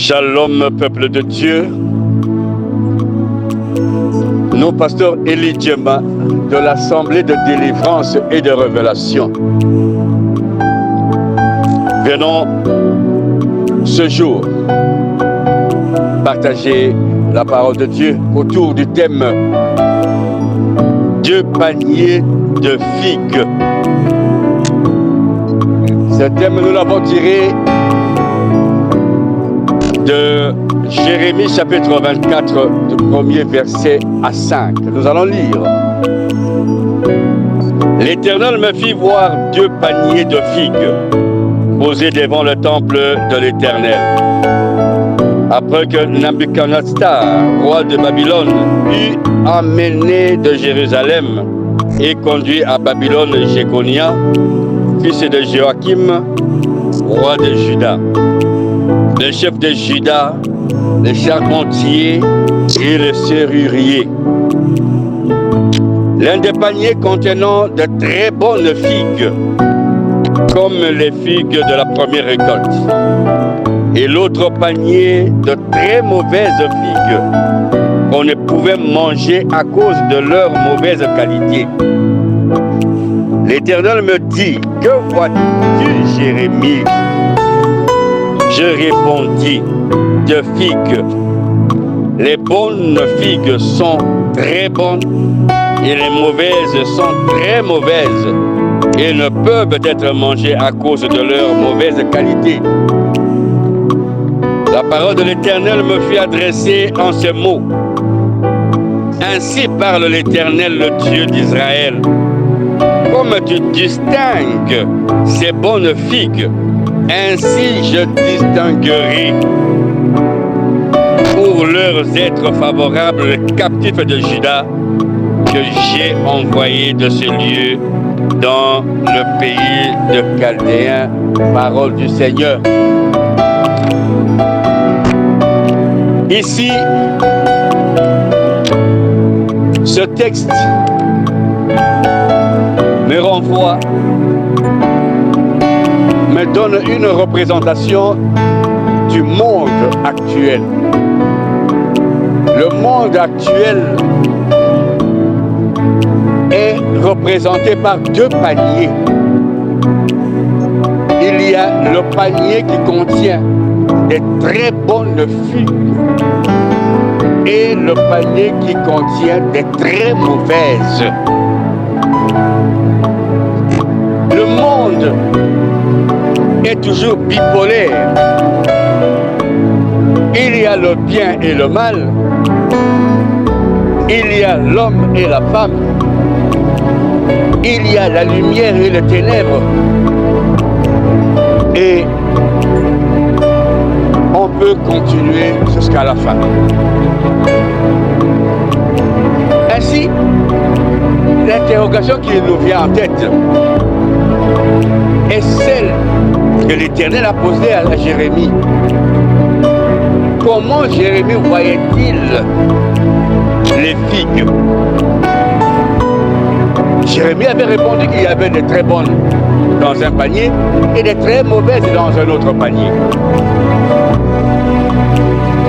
Shalom, peuple de Dieu. Nous, pasteur Elie Djemba, de l'Assemblée de délivrance et de révélation, venons ce jour partager la parole de Dieu autour du thème « Deux paniers de figues ». Ce thème, nous l'avons tiré de Jérémie chapitre 24, du premier verset à 5. Nous allons lire. L'Éternel me fit voir deux paniers de figues posés devant le temple de l'Éternel. Après que Nabuchodonosor, roi de Babylone, eut emmené de Jérusalem et conduit à Babylone Jéconia, fils de Joachim, roi de Juda, le chef de Juda, les charpentiers et les serruriers. L'un des paniers contenant de très bonnes figues, comme les figues de la première récolte, et l'autre panier de très mauvaises figues qu'on ne pouvait manger à cause de leur mauvaise qualité. L'Éternel me dit, que vois-tu, Jérémie? Je répondis, de figues. Les bonnes figues sont très bonnes et les mauvaises sont très mauvaises et ne peuvent être mangées à cause de leur mauvaise qualité. La parole de l'Éternel me fut adressée en ces mots. Ainsi parle l'Éternel, le Dieu d'Israël. Comme tu distingues ces bonnes figues, ainsi je distinguerai pour leurs êtres favorables les captifs de Juda que j'ai envoyés de ce lieu dans le pays de Chaldéens. Parole du Seigneur. Ici, ce texte me renvoie, me donne une représentation du monde actuel. Le monde actuel est représenté par deux paniers. Il y a le panier qui contient des très bonnes figues et le panier qui contient des très mauvaises. Le monde est toujours bipolaire. Il y a le bien et le mal. Il y a l'homme et la femme. Il y a la lumière et les ténèbres. Et on peut continuer jusqu'à la fin. Ainsi, l'interrogation qui nous vient en tête est celle que l'Éternel a posée à Jérémie. Comment Jérémie voyait-il les figues? Jérémie avait répondu qu'il y avait des très bonnes dans un panier et des très mauvaises dans un autre panier.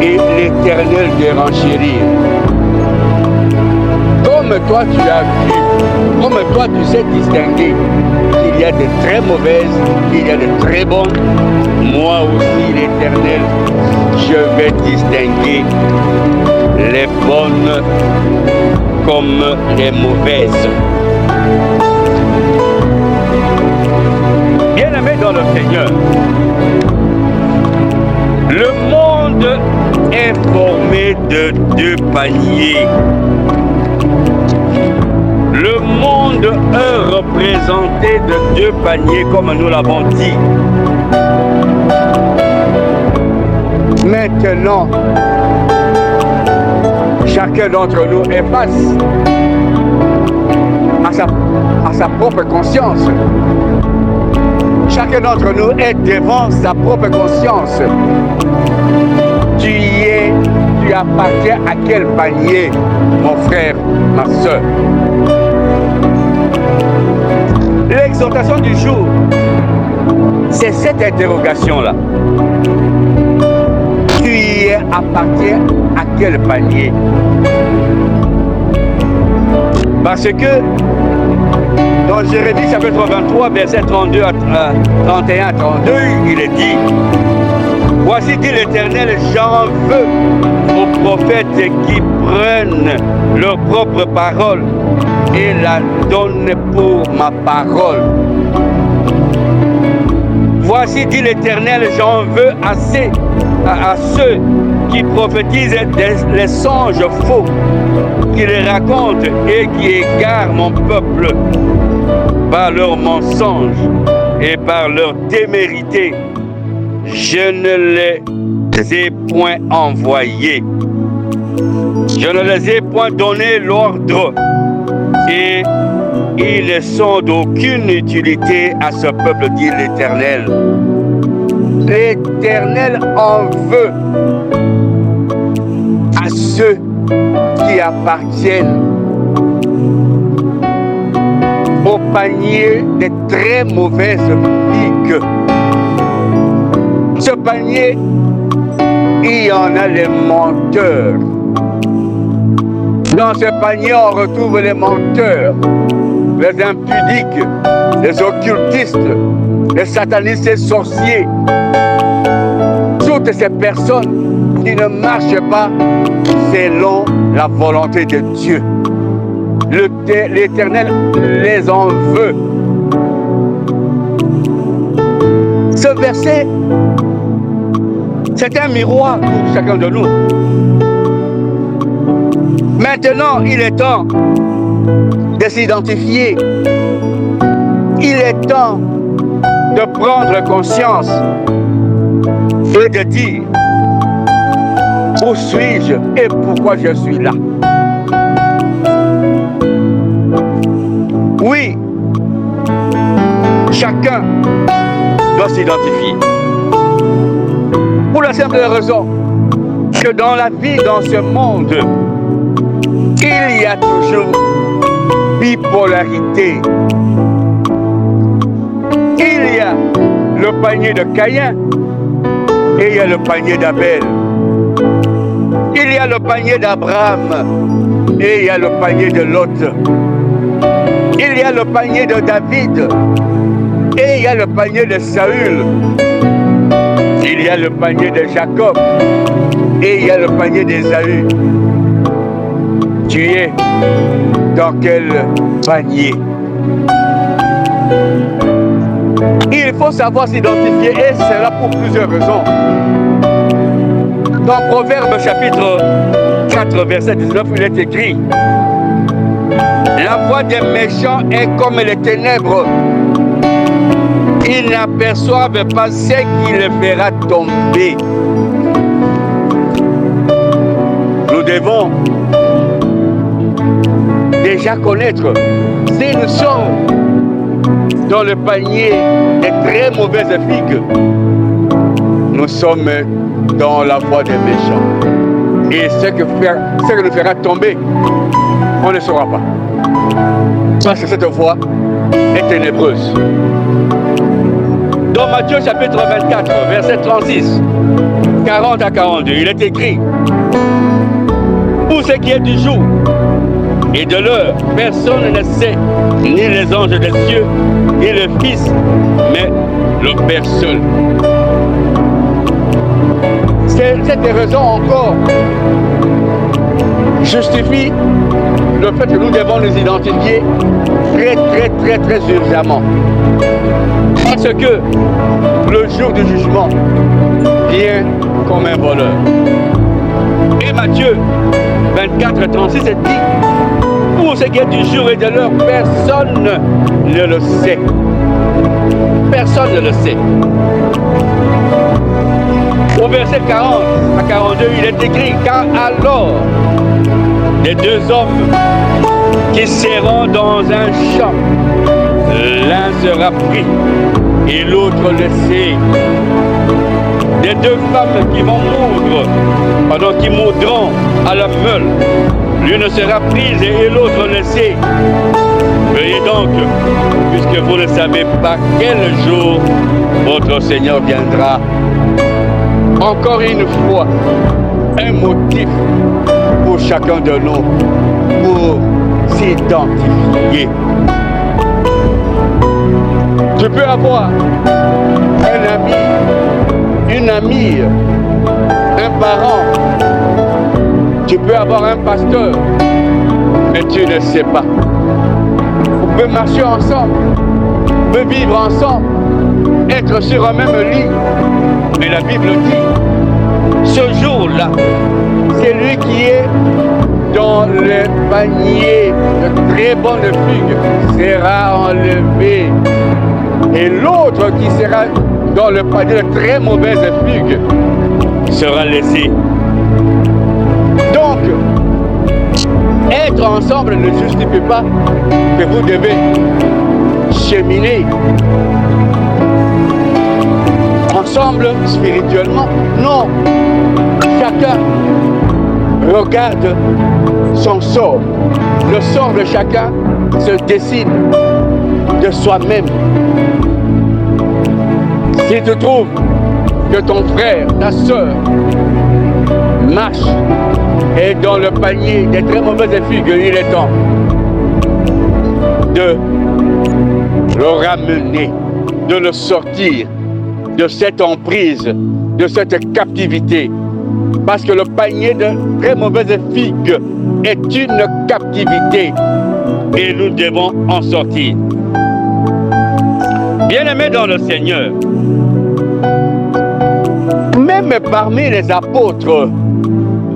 Et l'Éternel de renchérir. Comme toi tu as vu, comme toi tu sais distinguer qu'il y a de très mauvaises, qu'il y a de très bonnes, moi aussi l'Éternel, je vais distinguer les bonnes comme les mauvaises. Bien-aimés dans le Seigneur, le monde est formé de deux paniers. Le monde est représenté de deux paniers, comme nous l'avons dit. Maintenant, chacun d'entre nous est face à sa propre conscience. Chacun d'entre nous est devant sa propre conscience. Tu appartiens à quel panier, mon frère, ma soeur? L'exhortation du jour, c'est cette interrogation-là. Tu appartient à quel panier? Parce que dans Jérémie chapitre 23, verset 32 à 31 à 32, il est dit: voici, dit l'Éternel, j'en veux aux prophètes qui prennent leur propre parole et la donnent pour ma parole. Voici, dit l'Éternel, j'en veux assez à ceux qui prophétisent les songes faux, qui les racontent et qui égarent mon peuple par leurs mensonges et par leur témérité. Je ne les ai point envoyés. Je ne les ai point donné l'ordre. Et ils ne sont d'aucune utilité à ce peuple, dit l'Éternel. L'Éternel en veut à ceux qui appartiennent au panier des très mauvaises figues. Ce panier, il y en a les menteurs. Dans ce panier, on retrouve les menteurs, les impudiques, les occultistes, les satanistes et sorciers. Toutes ces personnes qui ne marchent pas selon la volonté de Dieu. L'Éternel les en veut. Ce verset, c'est un miroir pour chacun de nous. Maintenant, il est temps de s'identifier. Il est temps de prendre conscience et de dire: où suis-je et pourquoi je suis là? Oui, chacun doit s'identifier. Pour la simple raison que dans la vie, dans ce monde, il y a toujours bipolarité. Il y a le panier de Caïn et il y a le panier d'Abel. Il y a le panier d'Abraham et il y a le panier de Lot. Il y a le panier de David et il y a le panier de Saül. Il y a le panier de Jacob et il y a le panier d'Ésaü. Tu es dans quel panier? Il faut savoir s'identifier et c'est là pour plusieurs raisons. Dans Proverbe chapitre 4 verset 19, il est écrit: la voie des méchants est comme les ténèbres. Ils n'aperçoivent pas ce qui les fera tomber. Nous devons déjà connaître si nous sommes dans le panier des très mauvaises figues. Nous sommes dans la voie des méchants. Et ce que nous fera tomber, on ne saura pas. Parce que cette voie est ténébreuse. Dans Matthieu chapitre 24, verset 36, 40 à 42, il est écrit: pour ce qui est du jour et de l'heure, personne ne sait, ni les anges des cieux, ni le Fils, mais le Père seul. Cette raison encore justifie le fait que nous devons nous identifier très urgemment. Parce que le jour du jugement vient comme un voleur. Et Matthieu 24, 36 est dit: pour ce qui est du jour et de l'heure, personne ne le sait. Personne ne le sait. Au verset 40 à 42, il est écrit: car alors les deux hommes qui seront dans un champ, l'un sera pris et l'autre laissé. Les deux femmes qui vont moudre, qui moudront à la meule, l'une sera prise et l'autre laissée. Veuillez donc, puisque vous ne savez pas quel jour votre Seigneur viendra. Encore une fois, un motif pour chacun de nous pour s'identifier. Tu peux avoir un ami, une amie, un parent, tu peux avoir un pasteur, mais tu ne sais pas. Vous pouvez marcher ensemble, vous pouvez vivre ensemble, être sur un même lit, mais la Bible dit, ce jour-là, c'est lui qui est dans le panier de très bonnes figues sera enlevé. Et l'autre qui sera dans le panier de très mauvaises figues sera laissé. Donc, être ensemble ne justifie pas que vous devez cheminer ensemble spirituellement. Non, chacun regarde son sort. Le sort de chacun se décide de soi-même. Si tu trouves que ton frère, ta soeur marche et dans le panier des très mauvaises figues, il est temps de le ramener, de le sortir de cette emprise, de cette captivité. Parce que le panier de très mauvaises figues est une captivité et nous devons en sortir. Bien-aimés dans le Seigneur, même parmi les apôtres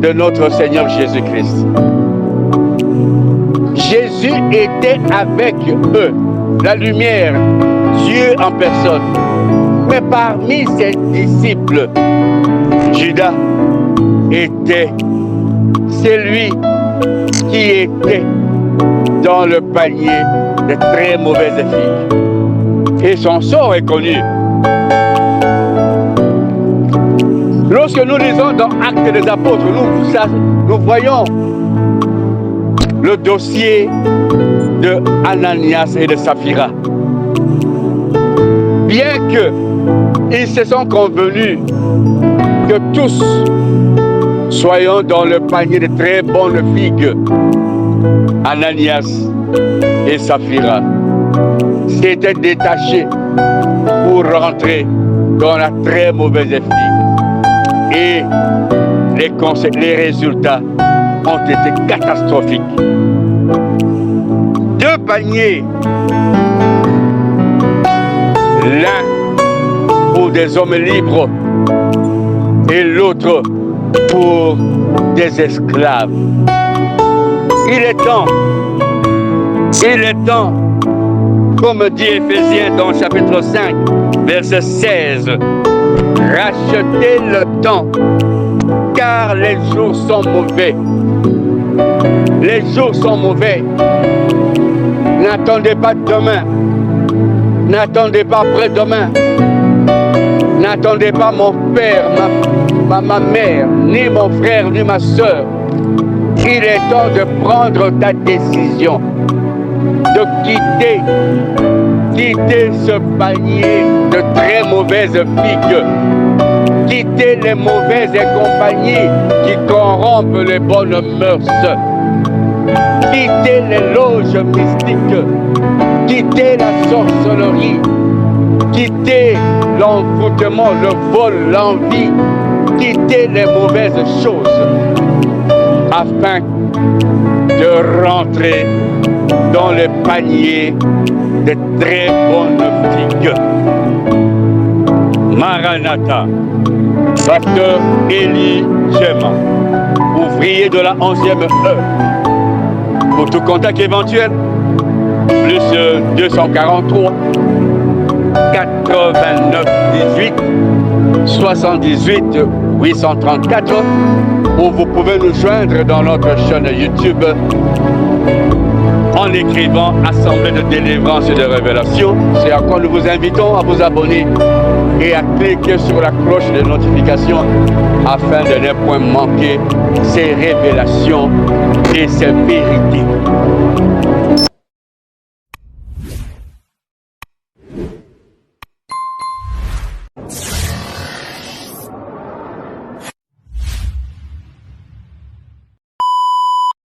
de notre Seigneur Jésus-Christ, Jésus était avec eux, la lumière, Dieu en personne. Mais parmi ses disciples, Judas était celui qui était dans le panier de très mauvaises figues. Et son sort est connu. Lorsque nous lisons dans Actes des Apôtres, nous voyons le dossier de Ananias et de Saphira. Bien qu'ils se sont convenus que tous soyons dans le panier de très bonnes figues, Ananias et Saphira s'étaient détachés pour rentrer dans la très mauvaise figue. Et les résultats ont été catastrophiques. Deux paniers, l'un pour des hommes libres et l'autre pour des esclaves. Il est temps, comme dit Éphésiens dans le chapitre 5, verset 16, rachetez le temps, car les jours sont mauvais. Les jours sont mauvais. N'attendez pas demain. N'attendez pas après-demain. N'attendez pas mon père, ma mère, ni mon frère, ni ma soeur. Il est temps de prendre ta décision, de quitter ce panier de très mauvaises figues, quitter les mauvaises compagnies qui corrompent les bonnes mœurs, quitter les loges mystiques, quitter la sorcellerie, quitter l'envoûtement, le vol, l'envie, quitter les mauvaises choses, afin de rentrer dans le panier de très bonnes figues. Maranatha, pasteur Élie Gemma, ouvrier de la 11e heure. Pour tout contact éventuel, plus 243 89 18 78 834, ou vous pouvez nous joindre dans notre chaîne YouTube en écrivant Assemblée de délivrance et de révélation. C'est à quoi nous vous invitons à vous abonner et à cliquer sur la cloche de notification afin de ne point manquer ces révélations et ces vérités.